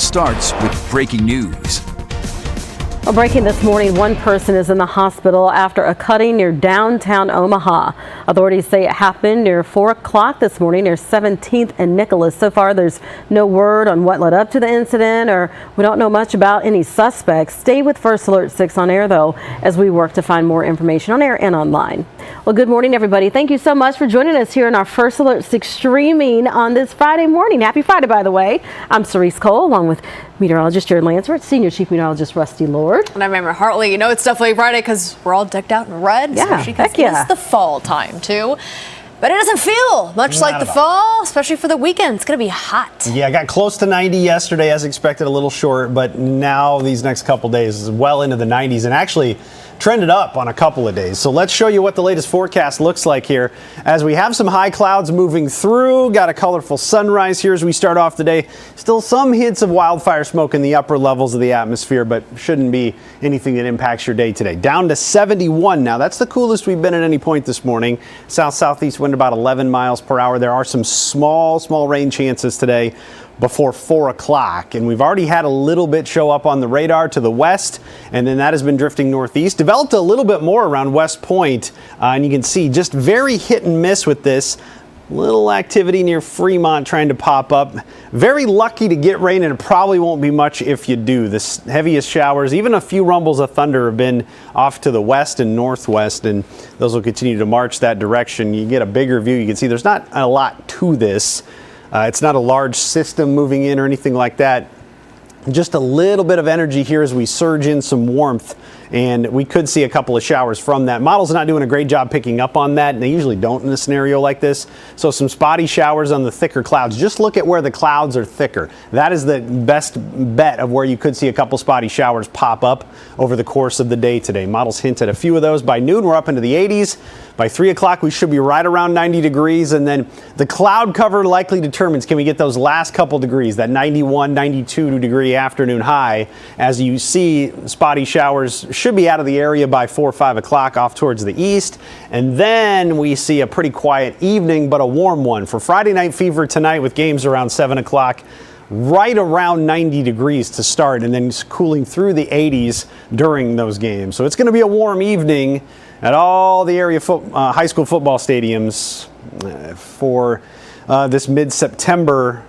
starts with breaking news. Well, breaking this morning, one person is in the hospital after a cutting near downtown Omaha. Authorities say it happened near 4 o'clock this morning near 17th and Nicholas. So far, there's no word on what led up to the incident, or we don't know much about any suspects. Stay with First Alert 6 on air, though, as we work to find more information on air and online. Well, good morning, everybody. Thank you so much for joining us here in our First Alert 6 streaming on this Friday morning. Happy Friday, by the way. I'm Cerise Cole, along with meteorologist Jared Lansford, Senior Chief Meteorologist Rusty Lord. And I'm Amber Hartley. You know it's definitely Friday because we're all decked out in red. Yeah, Heck yeah. It's the fall time, too. But it doesn't feel much like the fall, especially for the weekend. It's going to be hot. Yeah, I got close to 90 yesterday, as expected, a little short. But now these next couple days is well into the 90s and actually trended up on a couple of days. So let's show you what the latest forecast looks like here as we have some high clouds moving through. Got a colorful sunrise here as we start off the day. Still some hints of wildfire smoke in the upper levels of the atmosphere, but shouldn't be anything that impacts your day today. Down to 71 now. That's the coolest we've been at any point this morning. South-southeast wind about 11 miles per hour. There are some small rain chances today before 4 o'clock, and we've already had a little bit show up on the radar to the west, and then that has been drifting northeast. Developed a little bit more around West Point, and you can see just very hit and miss with this. Little activity near Fremont trying to pop up. Very lucky to get rain, and it probably won't be much if you do. The heaviest showers, even a few rumbles of thunder, have been off to the west and northwest, and those will continue to march that direction. You get a bigger view. You can see there's not a lot to this. It's not a large system moving in or anything like that. Just a little bit of energy here as we surge in some warmth, and we could see a couple of showers from that. Models are not doing a great job picking up on that, and they usually don't in a scenario like this. So some spotty showers on the thicker clouds. Just look at where the clouds are thicker. That is the best bet of where you could see a couple spotty showers pop up over the course of the day today. Models hint at a few of those. By noon, we're up into the 80s. By 3 o'clock, we should be right around 90 degrees, and then the cloud cover likely determines can we get those last couple degrees, that 91, 92 degree afternoon high. As you see, spotty showers should be out of the area by 4 or 5 o'clock off towards the east, and then we see a pretty quiet evening, but a warm one for Friday Night Fever tonight with games around 7 o'clock. Right around 90 degrees to start, and then cooling through the 80s during those games. So it's going to be a warm evening at all the area high school football stadiums for this mid-September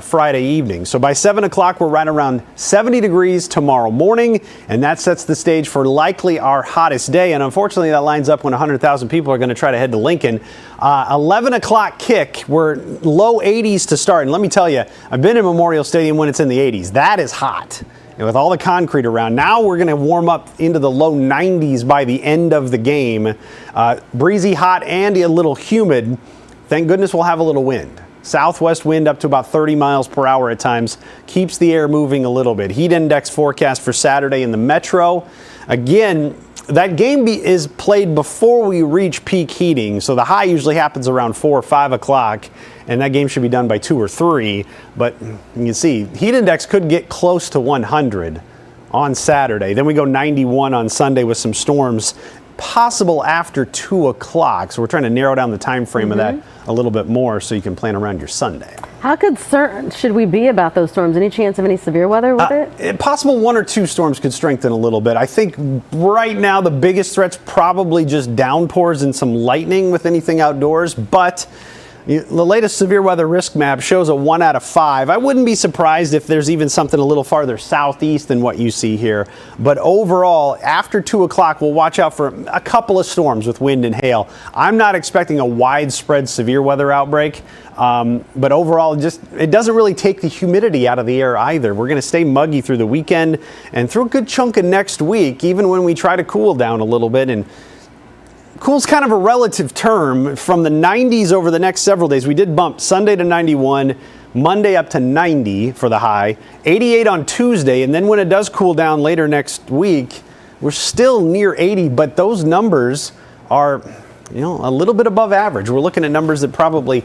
Friday evening. So by 7 o'clock, we're right around 70 degrees tomorrow morning, and that sets the stage for likely our hottest day. And unfortunately, that lines up when 100,000 people are going to try to head to Lincoln. 11 o'clock kick, we're low 80s to start. And let me tell you, I've been in Memorial Stadium when it's in the 80s. That is hot. And with all the concrete around, now we're going to warm up into the low 90s by the end of the game. Breezy, hot, and a little humid. Thank goodness we'll have a little wind. Southwest wind up to about 30 miles per hour at times. Keeps the air moving a little bit. Heat index forecast for Saturday in the metro. Again, that game is played before we reach peak heating, so the high usually happens around 4 or 5 o'clock, and that game should be done by 2 or 3. But you can see, heat index could get close to 100 on Saturday. Then we go 91 on Sunday with some storms possible after 2 o'clock. So we're trying to narrow down the time frame of that a little bit more so you can plan around your Sunday. How concerned should we be about those storms? Any chance of any severe weather with it? Possible 1 or 2 storms could strengthen a little bit. I think right now the biggest threat's probably just downpours and some lightning with anything outdoors, but the latest severe weather risk map shows a 1 out of 5. I wouldn't be surprised if there's even something a little farther southeast than what you see here. But overall, after 2 o'clock, we'll watch out for a couple of storms with wind and hail. I'm not expecting a widespread severe weather outbreak. But overall, it doesn't really take the humidity out of the air either. We're going to stay muggy through the weekend and through a good chunk of next week, even when we try to cool down a little bit. And cool's kind of a relative term. From the 90s over the next several days, we did bump Sunday to 91, Monday up to 90 for the high, 88 on Tuesday, and then when it does cool down later next week, we're still near 80, but those numbers are, a little bit above average. We're looking at numbers that probably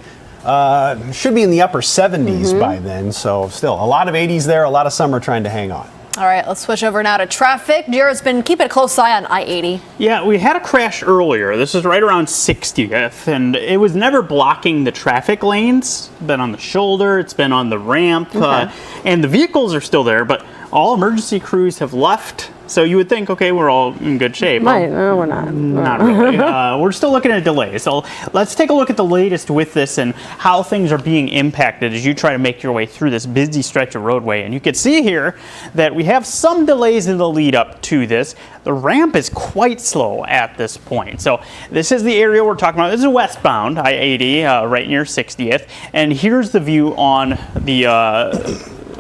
should be in the upper 70s by then, so still a lot of 80s there, a lot of summer trying to hang on. All right, let's switch over now to traffic. Jared's been keeping a close eye on I-80. Yeah, we had a crash earlier. This is right around 60th, and it was never blocking the traffic lanes. It's been on the shoulder, it's been on the ramp, and the vehicles are still there, but all emergency crews have left. So you would think, okay, we're all in good shape. Right, no, we're not. Not really. We're still looking at delays. So let's take a look at the latest with this and how things are being impacted as you try to make your way through this busy stretch of roadway. And you can see here that we have some delays in the lead up to this. The ramp is quite slow at this point. So this is the area we're talking about. This is westbound, I-80, right near 60th. And here's the view on the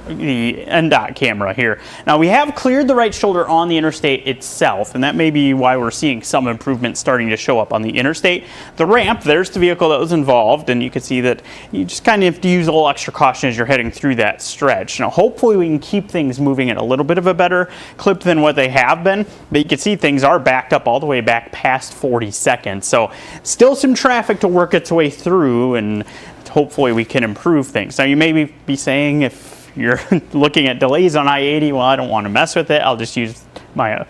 NDOT camera here. Now we have cleared the right shoulder on the interstate itself, and that may be why we're seeing some improvement starting to show up on the interstate. The ramp, there's the vehicle that was involved, and you can see that you just kind of have to use a little extra caution as you're heading through that stretch. Now hopefully we can keep things moving at a little bit of a better clip than what they have been, but you can see things are backed up all the way back past 40 seconds. So still some traffic to work its way through, and hopefully we can improve things. Now you may be saying, if you're looking at delays on I-80, well, I don't want to mess with it. I'll just use my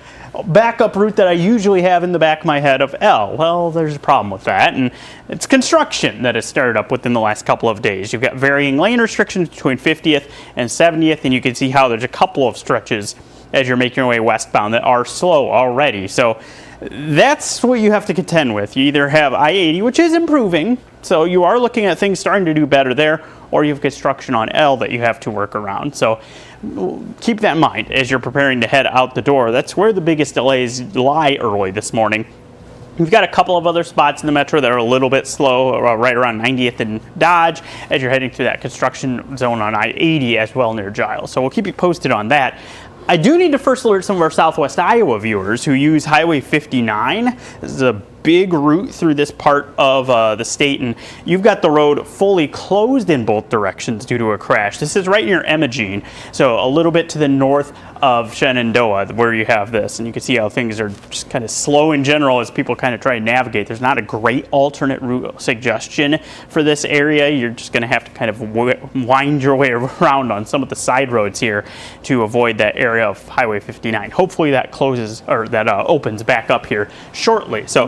backup route that I usually have in the back of my head of L. Well, there's a problem with that, and it's construction that has started up within the last couple of days. You've got varying lane restrictions between 50th and 70th, and you can see how there's a couple of stretches as you're making your way westbound that are slow already. So that's what you have to contend with. You either have I-80, which is improving, so you are looking at things starting to do better there, or you have construction on L that you have to work around. So keep that in mind as you're preparing to head out the door. That's where the biggest delays lie early this morning. We've got a couple of other spots in the metro that are a little bit slow, right around 90th and Dodge, as you're heading through that construction zone on I-80 as well near Giles. So we'll keep you posted on that. I do need to first alert some of our Southwest Iowa viewers who use Highway 59. This is a big route through this part of the state, and you've got the road fully closed in both directions due to a crash. This is right near Imogene, so a little bit to the north of Shenandoah where you have this, and you can see how things are just kind of slow in general as people kind of try to navigate. There's not a great alternate route suggestion for this area. You're just going to have to kind of wind your way around on some of the side roads here to avoid that area of Highway 59. Hopefully that closes, or that opens back up here shortly. So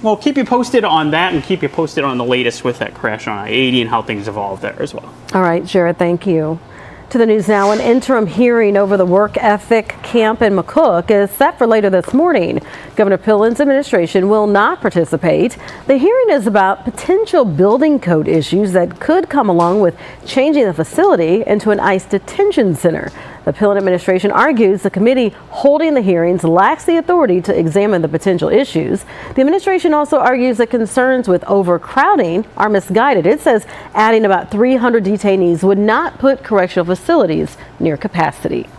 we'll keep you posted on that, and keep you posted on the latest with that crash on I-80 and how things evolve there as well. All right, Jared, thank you. To the news now, an interim hearing over the work ethic camp in McCook is set for later this morning. Governor Pillen's administration will not participate. The hearing is about potential building code issues that could come along with changing the facility into an ICE detention center. The Pillen administration argues the committee holding the hearings lacks the authority to examine the potential issues. The administration also argues that concerns with overcrowding are misguided. It says adding about 300 detainees would not put correctional facilities near capacity.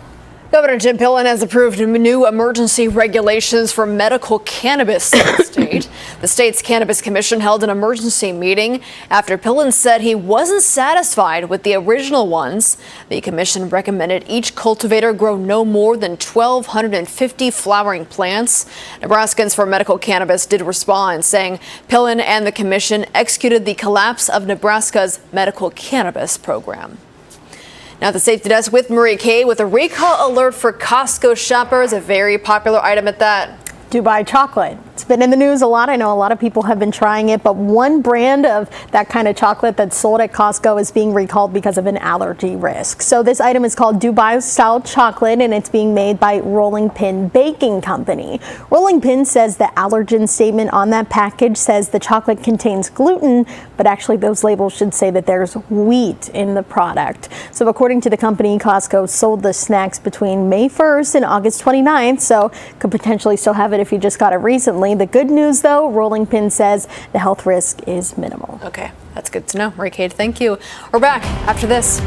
Governor Jim Pillen has approved new emergency regulations for medical cannabis in the state. The state's Cannabis Commission held an emergency meeting after Pillen said he wasn't satisfied with the original ones. The commission recommended each cultivator grow no more than 1,250 flowering plants. Nebraskans for Medical Cannabis did respond, saying Pillen and the commission executed the collapse of Nebraska's medical cannabis program. Now at the Safety Desk with Marie Kay with a recall alert for Costco shoppers, a very popular item at that. Dubai chocolate. It's been in the news a lot. I know a lot of people have been trying it, but one brand of that kind of chocolate that's sold at Costco is being recalled because of an allergy risk. So this item is called Dubai style chocolate, and it's being made by Rolling Pin Baking Company. Rolling Pin says the allergen statement on that package says the chocolate contains gluten, but actually those labels should say that there's wheat in the product. So according to the company, Costco sold the snacks between May 1st and August 29th, so could potentially still have it if you just got it recently. The good news, though, Rolling Pin says the health risk is minimal. Okay, that's good to know. Marie Kay, thank you. We're back after this.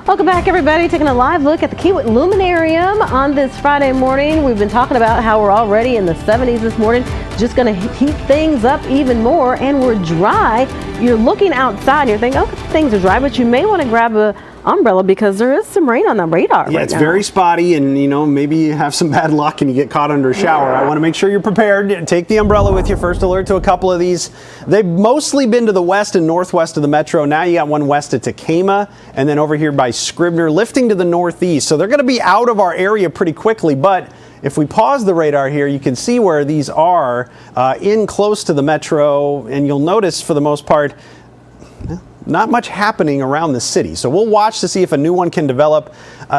Welcome back, everybody. Taking a live look at the Kiewit Luminarium on this Friday morning. We've been talking about how we're already in the 70s this morning. Just going to heat things up even more, and we're dry. You're looking outside, and you're thinking, oh, things are dry, but you may want to grab a umbrella because there is some rain on the radar right now. It's very spotty, and maybe you have some bad luck and you get caught under a shower. I want to make sure you're prepared. Take the umbrella with you. First alert to a couple of these. They've mostly been to the west and northwest of the metro. Now you got one west of Tacoma, and then over here by Scribner, lifting to the northeast. So they're going to be out of our area pretty quickly, but if we pause the radar here, you can see where these are in close to the metro, and you'll notice for the most part, not much happening around the city. So we'll watch to see if a new one can develop.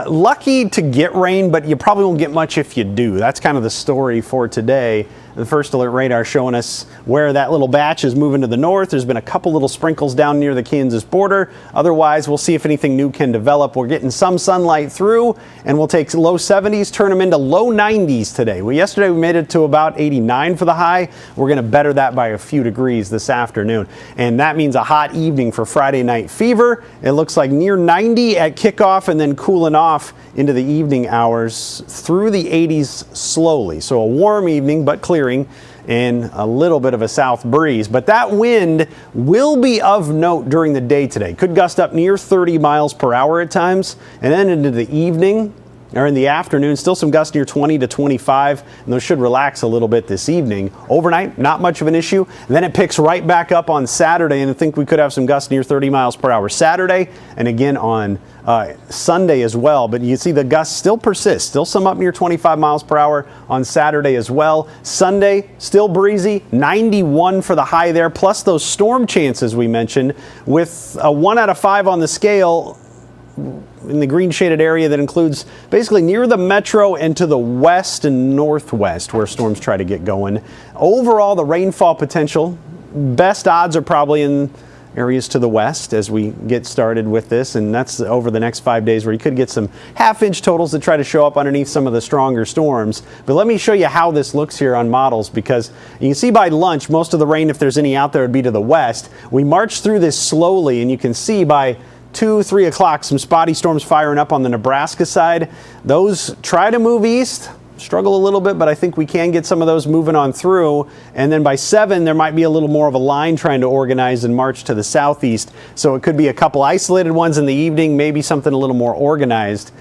Lucky to get rain, but you probably won't get much if you do. That's kind of the story for today. The first alert radar showing us where that little batch is moving to the north. There's been a couple little sprinkles down near the Kansas border. Otherwise, we'll see if anything new can develop. We're getting some sunlight through, and we'll take low 70s, turn them into low 90s today. Well, yesterday we made it to about 89 for the high. We're going to better that by a few degrees this afternoon. And that means a hot evening for Friday night fever. It looks like near 90 at kickoff and then cooling off into the evening hours through the 80s slowly. So a warm evening, but clearing, and a little bit of a south breeze. But that wind will be of note during the day today. Could gust up near 30 miles per hour at times, and then into the evening or in the afternoon, still some gusts near 20 to 25, and those should relax a little bit this evening. Overnight, not much of an issue. And then it picks right back up on Saturday, and I think we could have some gusts near 30 miles per hour Saturday, and again on Sunday as well. But you see the gusts still persist, still some up near 25 miles per hour on Saturday as well. Sunday, still breezy, 91 for the high there, plus those storm chances we mentioned, with a 1 out of 5 on the scale in the green shaded area that includes basically near the metro and to the west and northwest where storms try to get going. Overall, the rainfall potential, best odds are probably in areas to the west as we get started with this, and that's over the next 5 days where you could get some half-inch totals that try to show up underneath some of the stronger storms. But let me show you how this looks here on models, because you can see by lunch most of the rain, if there's any out there, would be to the west. We march through this slowly, and you can see by 2, 3 o'clock, some spotty storms firing up on the Nebraska side. Those try to move east, struggle a little bit, but I think we can get some of those moving on through. And then by 7, there might be a little more of a line trying to organize and march to the southeast. So it could be a couple isolated ones in the evening, maybe something a little more organized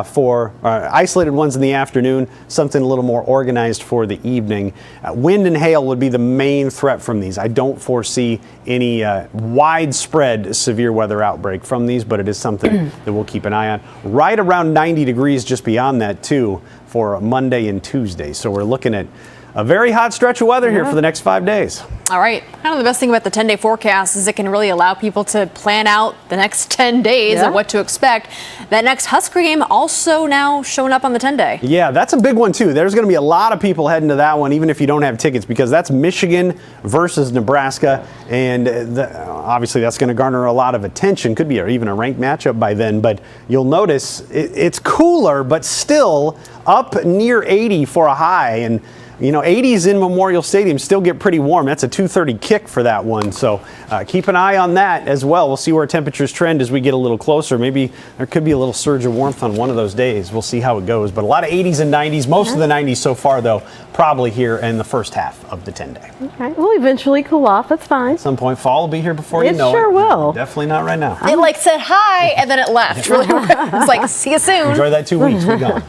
for isolated ones in the afternoon, something a little more organized for the evening. Wind and hail would be the main threat from these. I don't foresee any widespread severe weather outbreak from these, but it is something that we'll keep an eye on. Right around 90 degrees just beyond that too for Monday and Tuesday. So we're looking at a very hot stretch of weather here for the next 5 days. All right. Kind of the best thing about the 10-day forecast is it can really allow people to plan out the next 10 days and what to expect. That next Husker game also now showing up on the 10-day. Yeah, that's a big one too. There's going to be a lot of people heading to that one, even if you don't have tickets, because that's Michigan versus Nebraska, and obviously that's going to garner a lot of attention. Could be even a ranked matchup by then, but you'll notice it's cooler, but still up near 80 for a high, and 80s in Memorial Stadium still get pretty warm. That's a 2:30 kick for that one. So keep an eye on that as well. We'll see where temperatures trend as we get a little closer. Maybe there could be a little surge of warmth on one of those days. We'll see how it goes. But a lot of 80s and 90s. Most of the 90s so far, though, probably here in the first half of the 10-day. Okay, we'll eventually cool off. That's fine. At some point, fall will be here before you know it. It sure will. Definitely not right now. It said hi and then it left. Really, it's like, see you soon. Enjoy that 2 weeks. We're gone.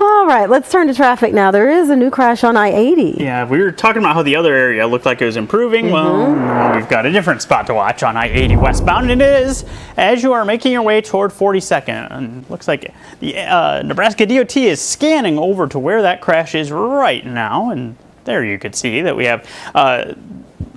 All right, let's turn to traffic now. There is a new crash on I-80. Yeah, we were talking about how the other area looked like it was improving. Well, we've got a different spot to watch on I-80 westbound, and it is as you are making your way toward 42nd. And looks like the Nebraska DOT is scanning over to where that crash is right now, and there you could see that we have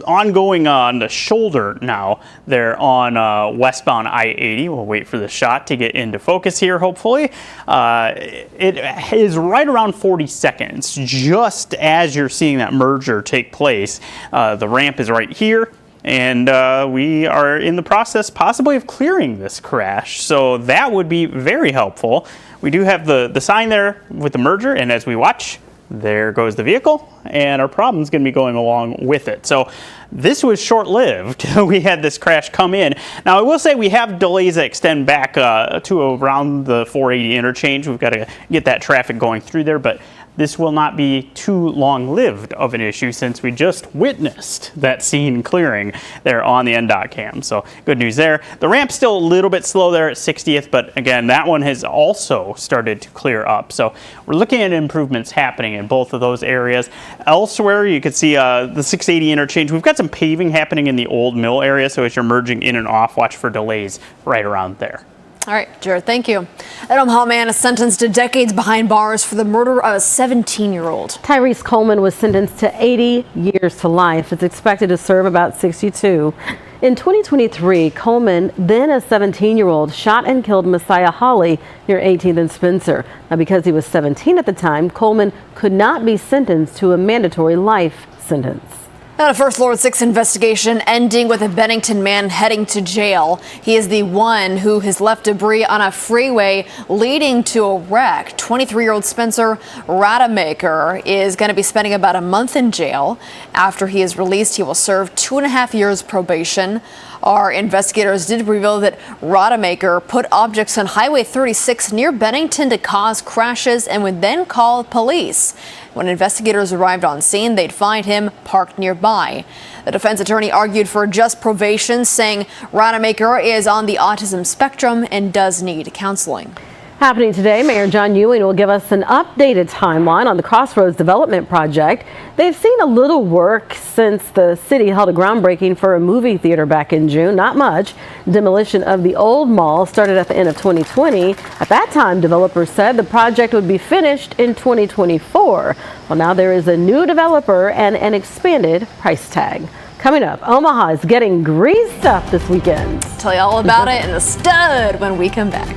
ongoing on the shoulder now. They're on westbound I-80. We'll wait for the shot to get into focus here, hopefully. It is right around 40 seconds, just as you're seeing that merger take place. The ramp is right here, and we are in the process possibly of clearing this crash. So that would be very helpful. We do have the sign there with the merger, and as we watch, there goes the vehicle, and our problem's going to be going along with it. So this was short-lived. We had this crash come in. Now, I will say we have delays that extend back to around the 480 interchange. We've got to get that traffic going through there, but this will not be too long-lived of an issue since we just witnessed that scene clearing there on the NDOT cam. So good news there. The ramp's still a little bit slow there at 60th, but again, that one has also started to clear up. So we're looking at improvements happening in both of those areas. Elsewhere, you can see the 680 interchange. We've got some paving happening in the old mill area, so as you're merging in and off, watch for delays right around there. All right, Jared, thank you. An Omaha man is sentenced to decades behind bars for the murder of a 17-year-old. Tyrese Coleman was sentenced to 80 years to life. It's expected to serve about 62. In 2023, Coleman, then a 17-year-old, shot and killed Messiah Hawley near 18th and Spencer. Now, because he was 17 at the time, Coleman could not be sentenced to a mandatory life sentence. Now, a First Lord 6 investigation ending with a Bennington man heading to jail. He is the one who has left debris on a freeway leading to a wreck. 23-year-old Spencer Rademacher is going to be spending about a month in jail. After he is released, he will serve 2.5 years probation. Our investigators did reveal that Rademacher put objects on Highway 36 near Bennington to cause crashes and would then call police. When investigators arrived on scene, they'd find him parked nearby. The defense attorney argued for just probation, saying Rademacher is on the autism spectrum and does need counseling. Happening today, Mayor John Ewing will give us an updated timeline on the Crossroads Development Project. They've seen a little work since the city held a groundbreaking for a movie theater back in June. Not much. Demolition of the old mall started at the end of 2020. At that time, developers said the project would be finished in 2024. Well, now there is a new developer and an expanded price tag. Coming up, Omaha is getting greased up this weekend. Tell you all about it in the stud when we come back.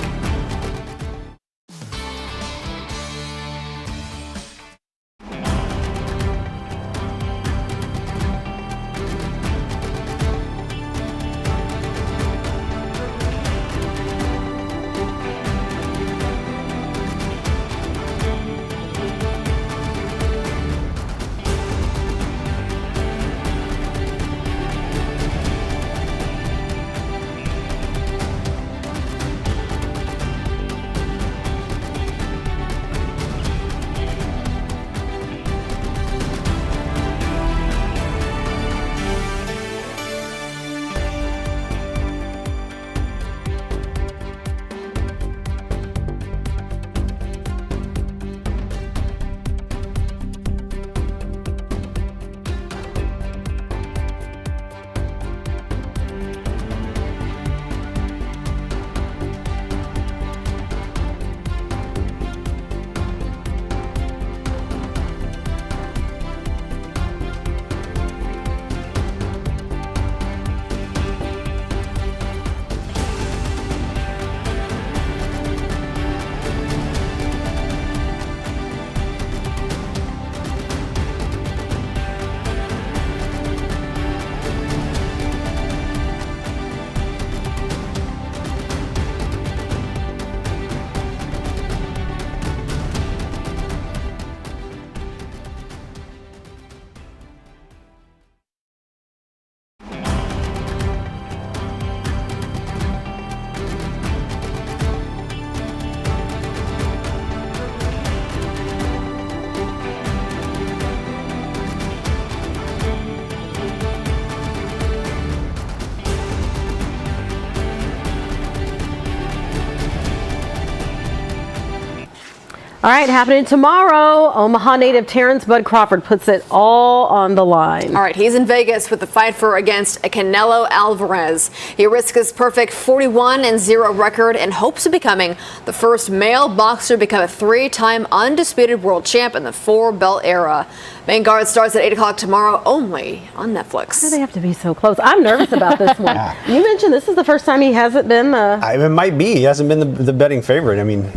All right, happening tomorrow, Omaha native Terrence Bud Crawford puts it all on the line. All right, he's in Vegas with the fight against Canelo Alvarez. He risks his perfect 41-0 record and hopes of becoming the first male boxer to become a 3-time undisputed world champ in the four-belt era. Main Guard starts at 8 o'clock tomorrow only on Netflix. Why do they have to be so close? I'm nervous about this one. You mentioned this is the first time he hasn't been it might be. He hasn't been the betting favorite. I mean,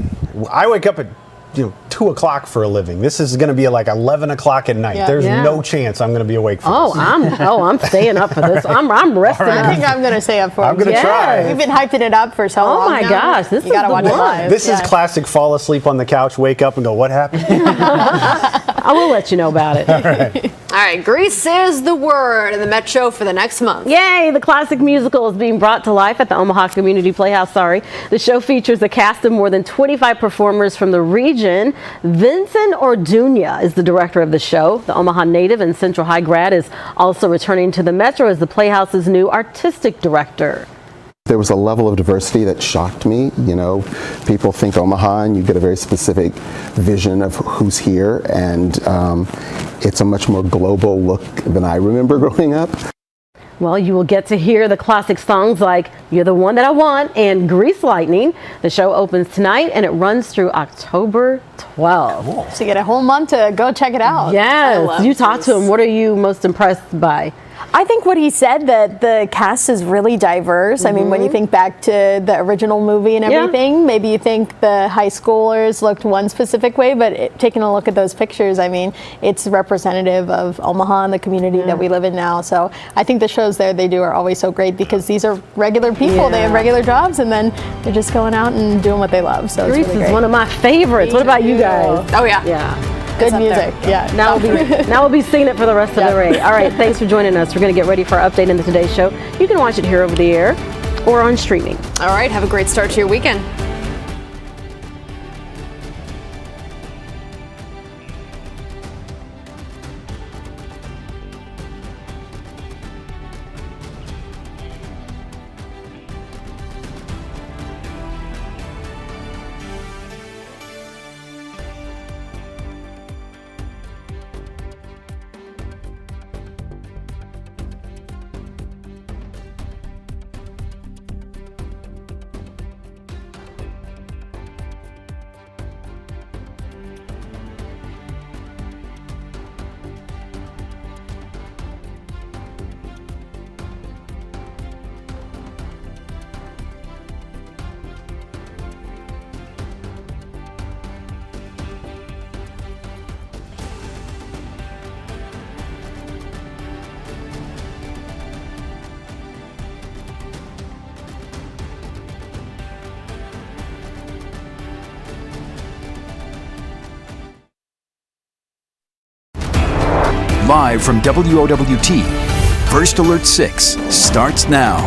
I wake up at 2 o'clock for a living. This is going to be like 11 o'clock at night. Yeah. There's no chance I'm going to be awake for this. I'm staying up for this. I'm resting All right. up. I think I'm going to stay up for it. I'm going to try. We've been hyping it up for so long. Oh my now. gosh, this you is gotta the watch it one. live. This is classic fall asleep on the couch, wake up and go, what happened? I will let you know about it. All right, Grease is the word in the Metro for the next month. Yay! The classic musical is being brought to life at the Omaha Community Playhouse. The show features a cast of more than 25 performers from the region. Vincent Orduña is the director of the show. The Omaha native and Central High grad is also returning to the Metro as the Playhouse's new artistic director. There was a level of diversity that shocked me. You know, people think Omaha and you get a very specific vision of who's here, and it's a much more global look than I remember growing up. Well, you will get to hear the classic songs like You're the One That I Want and Grease Lightning. The show opens tonight and it runs through October 12th. Cool. So you get a whole month to go check it out. Yes, you talked to him. What are you most impressed by? I think what he said, that the cast is really diverse. I mean, when you think back to the original movie and everything, maybe you think the high schoolers looked one specific way, but taking a look at those pictures, I mean, it's representative of Omaha and the community that we live in now. So I think the shows there they do are always so great because these are regular people. They have regular jobs, and then they're just going out and doing what they love. So Grease it's really great. is one of my favorites. What about you guys? Oh, yeah. Yeah. Good music. Yeah. Now we'll be seeing it for the rest of the day. All right, thanks for joining us. We're going to get ready for our update into today's show. You can watch it here over the air or on streaming. All right, have a great start to your weekend. Live from WOWT, First Alert 6 starts now.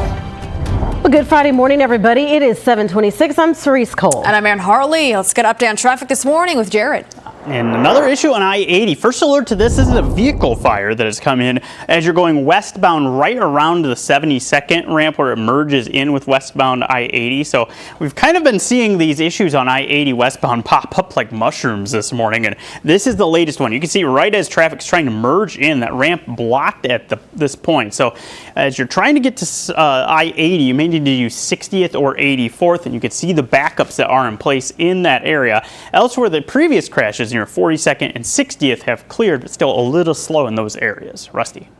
Well, good Friday morning, everybody. It is 7:26. I'm Cerise Cole. And I'm Erin Harley. Let's get an update on traffic this morning with Jared. And another issue on I-80. First alert to this is a vehicle fire that has come in as you're going westbound right around the 72nd ramp where it merges in with westbound I-80. So we've kind of been seeing these issues on I-80 westbound pop up like mushrooms this morning. And this is the latest one. You can see right as traffic's trying to merge in, that ramp blocked at this point. So as you're trying to get to I-80, you may need to use 60th or 84th, and you can see the backups that are in place in that area. Elsewhere, the previous crashes near 42nd and 60th have cleared, but still a little slow in those areas. Rusty.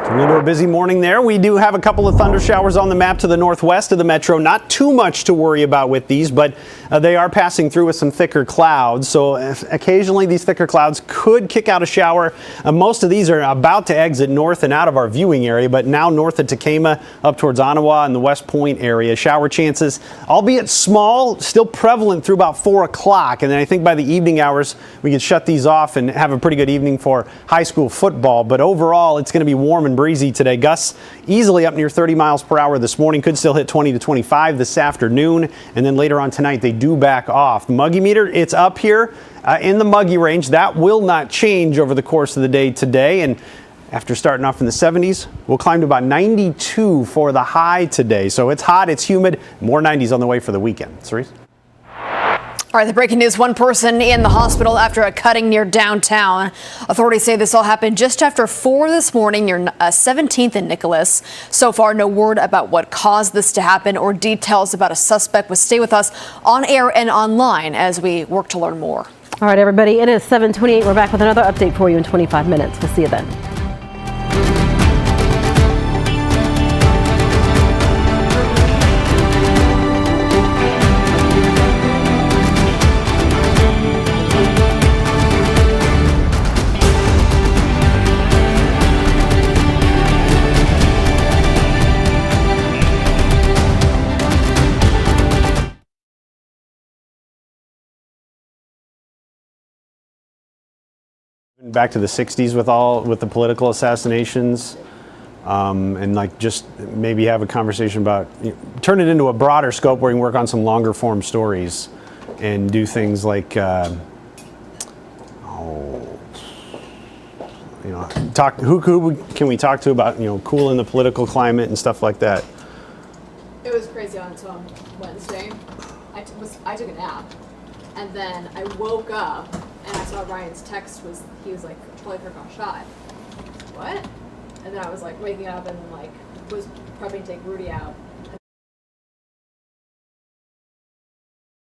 Coming into a busy morning there. We do have a couple of thunder showers on the map to the northwest of the metro. Not too much to worry about with these, but they are passing through with some thicker clouds. So occasionally these thicker clouds could kick out a shower. Most of these are about to exit north and out of our viewing area, but now north of Tekamah up towards Ottawa and the West Point area. Shower chances, albeit small, still prevalent through about 4 o'clock. And then I think by the evening hours, we can shut these off and have a pretty good evening for high school football. But overall, it's going to be warm and breezy today. Gusts easily up near 30 miles per hour this morning. Could still hit 20 to 25 this afternoon. And then later on tonight, they do back off. The muggy meter, it's up here in the muggy range. That will not change over the course of the day today. And after starting off in the 70s, we'll climb to about 92 for the high today. So it's hot, it's humid, more 90s on the way for the weekend. Cerise? All right, the breaking news, one person in the hospital after a cutting near downtown. Authorities say this all happened just after 4 this morning near 17th and Nicholas. So far, no word about what caused this to happen or details about a suspect. But stay with us on air and online as we work to learn more. All right, everybody, it is 7:28. We're back with another update for you in 25 minutes. We'll see you then. Back to the 60s with the political assassinations, and like just maybe have a conversation about, turn it into a broader scope where you can work on some longer form stories and do things like, who can we talk to about, cooling the political climate and stuff like that. It was crazy on Wednesday. I took a nap, and then I woke up and I saw Ryan's text he was like, Charlie Kirk got shot. What? And then I was like waking up and like was prepping to take Rudy out,